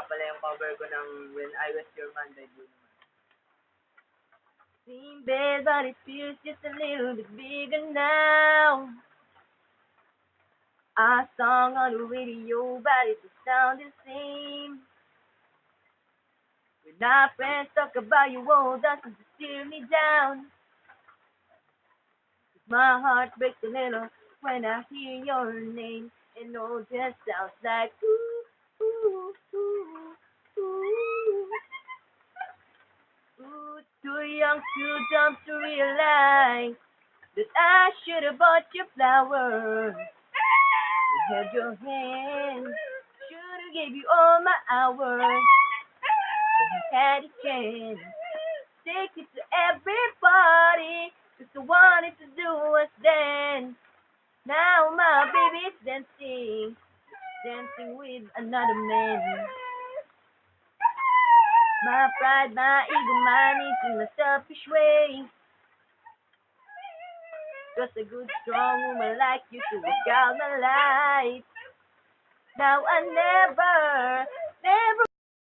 pala yung cover ko ng When I Was Your Man by Bruno Mars. Same bed, but it feels just a little bit bigger now. A song on the radio, but it don't sound the same. When our friends talk about you, oh, doesn't it steer me down? My heart breaks a little when I hear your name, and oh, just sounds like ooh, ooh, ooh, ooh. Ooh, too young, too dumb to realize that I should have bought you flowers and held your hand. Should have gave you all my hours when you had a chance. Take it to everybody, just wanted to do us dance. Now my baby's dancing, dancing with another man. My pride, my ego, my needs in a selfish way. Just a good, strong woman like you to work out my life. Now I never, never